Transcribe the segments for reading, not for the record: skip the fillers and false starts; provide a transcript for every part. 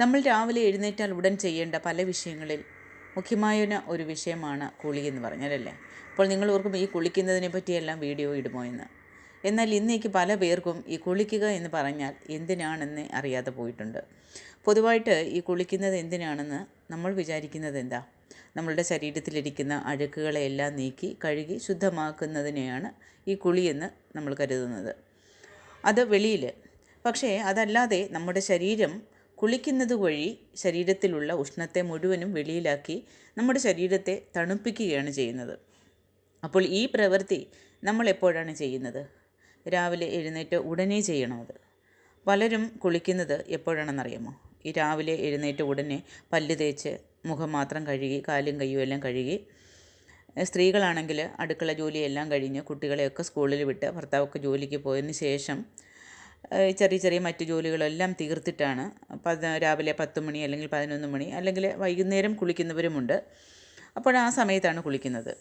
നമ്മൾ രാവിലെ എഴുന്നേറ്റാൽ ഉടൻ ചെയ്യേണ്ട പല വിഷയങ്ങളിൽ മുഖ്യമായ ഒരു വിഷയമാണ് കുളി എന്ന് പറഞ്ഞാലല്ലേ. അപ്പോൾ നിങ്ങൾ ഓർക്കും ഈ കുളിക്കുന്നതിനെ പറ്റിയെല്ലാം വീഡിയോ ഇടുമോ എന്ന്. എന്നാൽ ഇന്നേക്ക് പല പേർക്കും ഈ കുളിക്കുക എന്ന് പറഞ്ഞാൽ എന്തിനാണെന്ന് അറിയാതെ പോയിട്ടുണ്ട്. പൊതുവായിട്ട് ഈ കുളിക്കുന്നത് എന്തിനാണെന്ന് നമ്മൾ വിചാരിക്കുന്നത് എന്താ, നമ്മളുടെ ശരീരത്തിലിരിക്കുന്ന അഴുക്കുകളെല്ലാം നീക്കി കഴുകി ശുദ്ധമാക്കുന്നതിനെയാണ് ഈ കുളിയെന്ന് നമ്മൾ കരുതുന്നത്. അത് വെളിയിൽ. പക്ഷേ അതല്ലാതെ നമ്മുടെ ശരീരം കുളിക്കുന്നത് വഴി ശരീരത്തിലുള്ള ഉഷ്ണത്തെ മുഴുവനും വെളിയിലാക്കി നമ്മുടെ ശരീരത്തെ തണുപ്പിക്കുകയാണ് ചെയ്യുന്നത്. അപ്പോൾ ഈ പ്രവൃത്തി നമ്മൾ എപ്പോഴാണ് ചെയ്യുന്നത്? രാവിലെ എഴുന്നേറ്റ് ഉടനെ ചെയ്യണം. അത് പലരും കുളിക്കുന്നത് എപ്പോഴാണെന്നറിയാമോ? ഈ രാവിലെ എഴുന്നേറ്റ് ഉടനെ പല്ല് തേച്ച് മുഖം മാത്രം കഴുകി കാലും കയ്യും എല്ലാം കഴുകി, സ്ത്രീകളാണെങ്കിൽ അടുക്കള ജോലിയെല്ലാം കഴിഞ്ഞ് കുട്ടികളെയൊക്കെ സ്കൂളിൽ വിട്ട് ഭർത്താവൊക്കെ ജോലിക്ക് പോയതിന് ശേഷം ചെറിയ ചെറിയ മറ്റു ജോലികളെല്ലാം തീർത്തിട്ടാണ് രാവിലെ 10 മണി അല്ലെങ്കിൽ 11 മണി അല്ലെങ്കിൽ വൈകുന്നേരം കുളിക്കുന്നവരുമുണ്ട്. അപ്പോൾ ആ സമയത്താണ് കുളിക്കുന്നത്.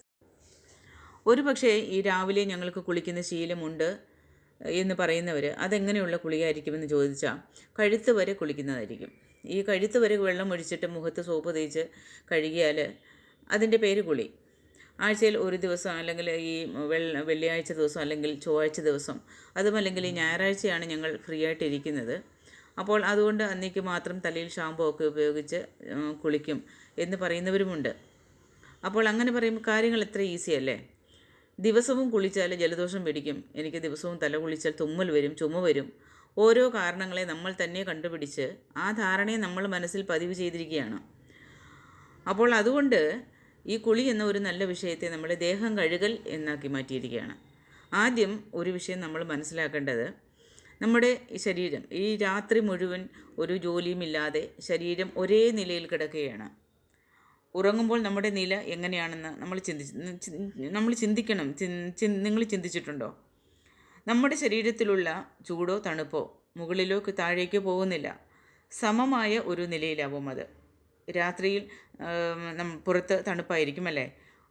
ഒരു പക്ഷേ ഈ രാവിലെ ഞങ്ങൾക്ക് കുളിക്കുന്ന ശീലമുണ്ട് എന്ന് പറയുന്നവർ അതെങ്ങനെയുള്ള കുളിയായിരിക്കുമെന്ന് ചോദിച്ചാൽ കഴുത്ത് വരെ കുളിക്കുന്നതായിരിക്കും. ഈ കഴുത്ത് വരെ വെള്ളം ഒഴിച്ചിട്ട് മുഖത്ത് സോപ്പ് തേച്ച് കഴുകിയാൽ അതിൻ്റെ പേര് കുളി. ആഴ്ചയിൽ ഒരു ദിവസം അല്ലെങ്കിൽ ഈ വെള്ളിയാഴ്ച ദിവസം അല്ലെങ്കിൽ ചൊവ്വാഴ്ച ദിവസം, അതുമല്ലെങ്കിൽ ഈ ഞായറാഴ്ചയാണ് ഞങ്ങൾ ഫ്രീ ആയിട്ടിരിക്കുന്നത്. അപ്പോൾ അതുകൊണ്ട് അന്നേക്ക് മാത്രം തലയിൽ ഷാമ്പൂ ഒക്കെ ഉപയോഗിച്ച് കുളിക്കും എന്ന് പറയുന്നവരുമുണ്ട്. അപ്പോൾ അങ്ങനെ പറയുമ്പോൾ കാര്യങ്ങൾ എത്ര ഈസി അല്ലേ. ദിവസവും കുളിച്ചാൽ ജലദോഷം പിടിക്കും, എനിക്ക് ദിവസവും തല കുളിച്ചാൽ തുമ്മൽ വരും, ചുമ വരും. ഓരോ കാരണങ്ങളെ നമ്മൾ തന്നെ കണ്ടുപിടിച്ച് ആ ധാരണയെ നമ്മൾ മനസ്സിൽ പതിവ് ചെയ്തിരിക്കുകയാണ്. അപ്പോൾ അതുകൊണ്ട് ഈ കുളി എന്ന ഒരു നല്ല വിഷയത്തെ നമ്മൾ ദേഹം കഴുകൽ എന്നാക്കി മാറ്റിയിരിക്കുകയാണ്. ആദ്യം ഒരു വിഷയം നമ്മൾ മനസ്സിലാക്കേണ്ടത്, നമ്മുടെ ശരീരം ഈ രാത്രി മുഴുവൻ ഒരു ജോലിയുമില്ലാതെ ശരീരം ഒരേ നിലയിൽ കിടക്കുകയാണ്. ഉറങ്ങുമ്പോൾ നമ്മുടെ നില എങ്ങനെയാണെന്ന് നമ്മൾ ചിന്തിക്കണം. നിങ്ങൾ ചിന്തിച്ചിട്ടുണ്ടോ? നമ്മുടെ ശരീരത്തിലുള്ള ചൂടോ തണുപ്പോ മുകളിലോ താഴേക്കോ പോകുന്നില്ല, സമമായ ഒരു നിലയിലാവും അത്. രാത്രിയിൽ പുറത്ത് തണുപ്പായിരിക്കും അല്ലേ.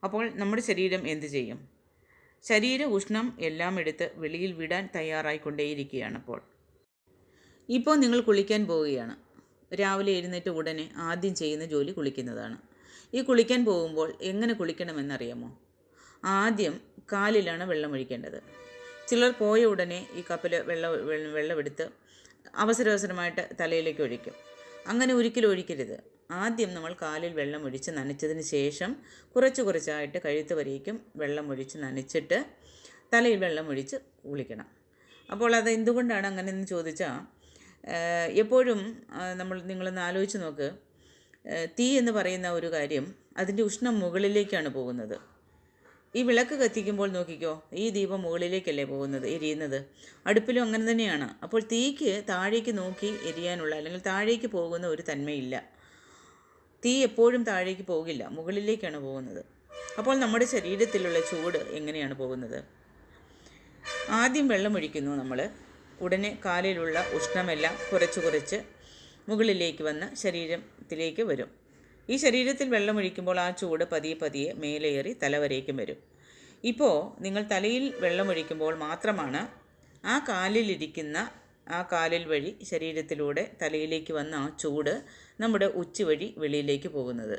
അപ്പോൾ നമ്മുടെ ശരീരം എന്ത് ചെയ്യും? ശരീര ഉഷ്ണം എല്ലാം എടുത്ത് വെളിയിൽ വിടാൻ തയ്യാറായിക്കൊണ്ടേയിരിക്കുകയാണ്. ഇപ്പോൾ നിങ്ങൾ കുളിക്കാൻ പോവുകയാണ്. രാവിലെ എഴുന്നേറ്റ് ഉടനെ ആദ്യം ചെയ്യുന്ന ജോലി കുളിക്കുന്നതാണ്. ഈ കുളിക്കാൻ പോകുമ്പോൾ എങ്ങനെ കുളിക്കണമെന്നറിയാമോ? ആദ്യം കാലിലാണ് വെള്ളം ഒഴിക്കേണ്ടത്. ചിലർ പോയ ഉടനെ ഈ കപ്പിൽ വെള്ളമെടുത്ത് അവസരമായിട്ട് തലയിലേക്ക് ഒഴിക്കും. അങ്ങനെ ഒരിക്കലും ഒഴിക്കരുത്. ആദ്യം നമ്മൾ കാലിൽ വെള്ളം ഒഴിച്ച് നനച്ചതിന് ശേഷം കുറച്ചായിട്ട് കഴുത്ത് വരേക്കും വെള്ളം ഒഴിച്ച് നനച്ചിട്ട് തലയിൽ വെള്ളം ഒഴിച്ച് കുളിക്കണം. അപ്പോൾ അത് എന്തുകൊണ്ടാണ് അങ്ങനെയെന്ന് ചോദിച്ചാൽ, എപ്പോഴും നിങ്ങളൊന്ന് ആലോചിച്ച് നോക്ക്. തീ എന്ന് പറയുന്ന ഒരു കാര്യം അതിൻ്റെ ഉഷ്ണം മുകളിലേക്കാണ് പോകുന്നത്. ഈ വിളക്ക് കത്തിക്കുമ്പോൾ നോക്കിക്കോ, ഈ ദീപം മുകളിലേക്കല്ലേ പോകുന്നത്, എരിയുന്നത്. അടുപ്പിലും അങ്ങനെ തന്നെയാണ്. അപ്പോൾ തീക്ക് താഴേക്ക് നോക്കി എരിയാനുള്ള അല്ലെങ്കിൽ താഴേക്ക് പോകുന്ന ഒരു തന്മയില്ല. തീ എപ്പോഴും താഴേക്ക് പോകില്ല, മുകളിലേക്കാണ് പോകുന്നത്. അപ്പോൾ നമ്മുടെ ശരീരത്തിലുള്ള ചൂട് എങ്ങനെയാണ് പോകുന്നത്? ആദ്യം വെള്ളം ഒഴിക്കുന്നു നമ്മൾ. ഉടനെ കാലിലുള്ള ഉഷ്ണമെല്ലാം കുറച്ച് മുകളിലേക്ക് വന്ന് ശരീരത്തിലേക്ക് വരും. ഈ ശരീരത്തിൽ വെള്ളമൊഴിക്കുമ്പോൾ ആ ചൂട് പതിയെ മേലേറി തലവരേക്കും വരും. ഇപ്പോൾ നിങ്ങൾ തലയിൽ വെള്ളമൊഴിക്കുമ്പോൾ മാത്രമാണ് ആ കാലിൽ വഴി ശരീരത്തിലൂടെ തലയിലേക്ക് വന്ന ആ ചൂട് നമ്മുടെ ഉച്ചി വഴി വെളിയിലേക്ക് പോകുന്നത്.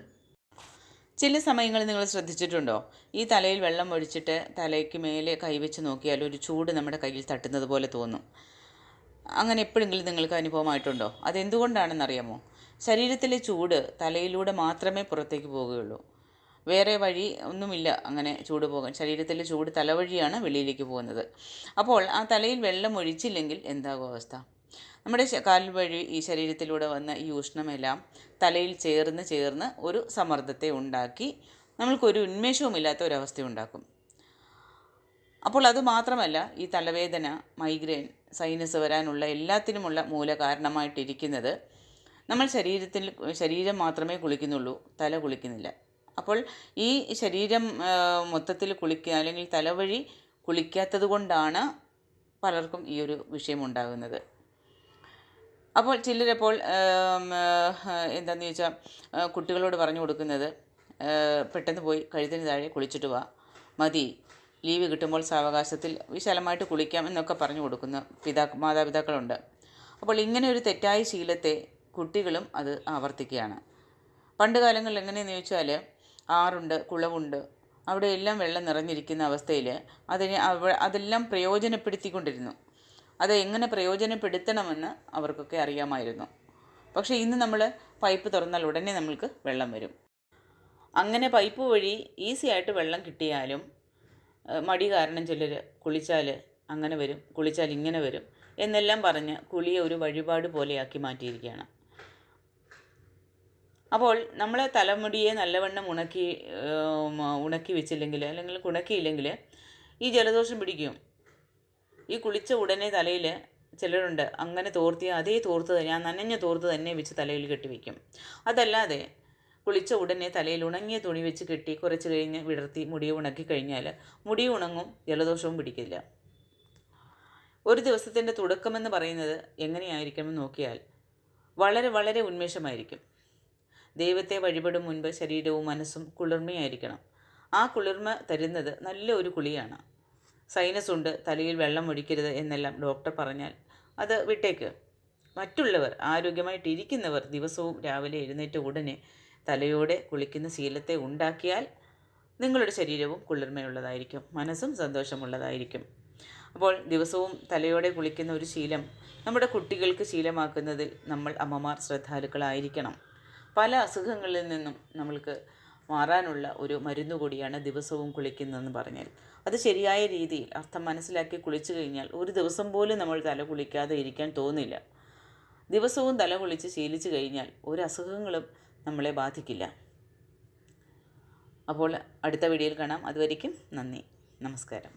ചില സമയങ്ങളിൽ നിങ്ങൾ ശ്രദ്ധിച്ചിട്ടുണ്ടോ, ഈ തലയിൽ വെള്ളം ഒഴിച്ചിട്ട് തലയ്ക്ക് മേലെ കൈവച്ച് നോക്കിയാൽ ഒരു ചൂട് നമ്മുടെ കയ്യിൽ തട്ടുന്നത് പോലെ തോന്നും. അങ്ങനെ എപ്പോഴെങ്കിലും നിങ്ങൾക്ക് അനുഭവമായിട്ടുണ്ടോ? അതെന്തുകൊണ്ടാണെന്നറിയാമോ? ശരീരത്തിലെ ചൂട് തലയിലൂടെ മാത്രമേ പുറത്തേക്ക് പോവുകയുള്ളൂ. വേറെ വഴി ഒന്നുമില്ല അങ്ങനെ ചൂട് പോകാൻ. ശരീരത്തിലെ ചൂട് തലവഴിയാണ് വെളിയിലേക്ക് പോകുന്നത്. അപ്പോൾ ആ തലയിൽ വെള്ളം ഒഴിച്ചില്ലെങ്കിൽ എന്താകും അവസ്ഥ? നമ്മുടെ കാൽ വഴി ഈ ശരീരത്തിലൂടെ വന്ന ഈ ഉഷ്ണമെല്ലാം തലയിൽ ചേർന്ന് ഒരു സമ്മർദ്ദത്തെ ഉണ്ടാക്കി നമ്മൾക്കൊരു ഉന്മേഷവുമില്ലാത്ത ഒരവസ്ഥ ഉണ്ടാക്കും. അപ്പോൾ അത് മാത്രമല്ല, ഈ തലവേദന, മൈഗ്രെയിൻ, സൈനസ് വരാനുള്ള എല്ലാത്തിനുമുള്ള മൂല കാരണമായിട്ടിരിക്കുന്നത് നമ്മൾ ശരീരം മാത്രമേ കുളിക്കുന്നുള്ളൂ, തല കുളിക്കുന്നില്ല. അപ്പോൾ ഈ ശരീരം മൊത്തത്തിൽ കുളിക്കുക അല്ലെങ്കിൽ തലവഴി കുളിക്കാത്തത് കൊണ്ടാണ് പലർക്കും ഈ ഒരു വിഷയം ഉണ്ടാകുന്നത്. അപ്പോൾ ചിലരപ്പോൾ എന്താണെന്ന് ചോദിച്ചാൽ കുട്ടികളോട് പറഞ്ഞു കൊടുക്കുന്നത്, പെട്ടെന്ന് പോയി കഴുത്തിന് താഴെ കുളിച്ചിട്ട് വാ, മതി, ലീവ് കിട്ടുമ്പോൾ സാവകാശത്തിൽ വിശാലമായിട്ട് കുളിക്കാം എന്നൊക്കെ പറഞ്ഞു കൊടുക്കുന്ന മാതാപിതാക്കളുണ്ട്. അപ്പോൾ ഇങ്ങനെ ഒരു തെറ്റായ ശീലത്തെ കുട്ടികളും അത് ആവർത്തിക്കുകയാണ്. പണ്ട് കാലങ്ങളിൽ എങ്ങനെയെന്ന് ചോദിച്ചാൽ ആറുണ്ട്, കുളവുണ്ട്, അവിടെയെല്ലാം വെള്ളം നിറഞ്ഞിരിക്കുന്ന അവസ്ഥയിൽ അതെല്ലാം പ്രയോജനപ്പെടുത്തിക്കൊണ്ടിരുന്നു. അത് എങ്ങനെ പ്രയോജനപ്പെടുത്തണമെന്ന് അവർക്കൊക്കെ അറിയാമായിരുന്നു. പക്ഷേ ഇന്ന് നമ്മൾ പൈപ്പ് തുറന്നാൽ ഉടനെ നമ്മൾക്ക് വെള്ളം വരും. അങ്ങനെ പൈപ്പ് വഴി ഈസി ആയിട്ട് വെള്ളം കിട്ടിയാലും മടി കാരണം ചിലർ കുളിച്ചാൽ അങ്ങനെ വരും, കുളിച്ചാൽ ഇങ്ങനെ വരും എന്നെല്ലാം പറഞ്ഞ് കുളിയെ ഒരു വഴിപാട് പോലെയാക്കി മാറ്റിയിരിക്കുകയാണ്. അപ്പോൾ നമ്മൾ തലമുടിയെ നല്ലവണ്ണം ഉണക്കി വെച്ചില്ലെങ്കിൽ അല്ലെങ്കിൽ ഉണക്കിയില്ലെങ്കിൽ ഈ ജലദോഷം പിടിക്കും. ഈ കുളിച്ച ഉടനെ തലയിൽ ചിലരുണ്ട് അങ്ങനെ അതേ തോർത്ത് ഞാൻ നനഞ്ഞ തോർത്ത് തന്നെ വെച്ച് തലയിൽ കെട്ടിവെക്കും. അതല്ലാതെ കുളിച്ച ഉടനെ തലയിൽ ഉണങ്ങിയ തുണി വെച്ച് കെട്ടി കുറച്ച് കഴിഞ്ഞ് വിടർത്തി മുടിയെ ഉണക്കി കഴിഞ്ഞാൽ മുടി ഉണങ്ങും, ജലദോഷവും പിടിക്കില്ല. ഒരു ദിവസത്തിൻ്റെ തുടക്കമെന്ന് പറയുന്നത് എങ്ങനെയായിരിക്കുമെന്ന് നോക്കിയാൽ വളരെ വളരെ ഉന്മേഷമായിരിക്കും. ദൈവത്തെ വഴിപെടും മുൻപ് ശരീരവും മനസ്സും കുളിർമയായിരിക്കണം. ആ കുളിർമ തരുന്നത് നല്ല ഒരു കുളിയാണ്. സൈനസ് ഉണ്ട്, തലയിൽ വെള്ളം ഒഴിക്കരുത് എന്നെല്ലാം ഡോക്ടർ പറഞ്ഞാൽ അത് വിട്ടേക്ക്. മറ്റുള്ളവർ ആരോഗ്യമായിട്ടിരിക്കുന്നവർ ദിവസവും രാവിലെ എഴുന്നേറ്റ ഉടനെ തലയോടെ കുളിക്കുന്ന ശീലത്തെ ഉണ്ടാക്കിയാൽ നിങ്ങളുടെ ശരീരവും കുളിർമയുള്ളതായിരിക്കും, മനസ്സും സന്തോഷമുള്ളതായിരിക്കും. അപ്പോൾ ദിവസവും തലയോടെ കുളിക്കുന്ന ഒരു ശീലം നമ്മുടെ കുട്ടികൾക്ക് ശീലമാക്കുന്നതിൽ നമ്മൾ അമ്മമാർ ശ്രദ്ധാലുക്കളായിരിക്കണം. പല അസുഖങ്ങളിൽ നിന്നും നമ്മൾക്ക് മാറാനുള്ള ഒരു മരുന്ന് കൂടിയാണ് ദിവസവും കുളിക്കുന്നതെന്ന് പറഞ്ഞാൽ. അത് ശരിയായ രീതിയിൽ അർത്ഥം മനസ്സിലാക്കി കുളിച്ചു കഴിഞ്ഞാൽ ഒരു ദിവസം പോലും നമ്മൾ തല കുളിക്കാതെ ഇരിക്കാൻ തോന്നില്ല. ദിവസവും തല കുളിച്ച് ശീലിച്ചു കഴിഞ്ഞാൽ ഒരു അസുഖങ്ങളും നമ്മളെ ബാധിക്കില്ല. അപ്പോൾ അടുത്ത വീഡിയോയിൽ കാണാം. അതുവരയ്ക്കും നന്ദി, നമസ്കാരം.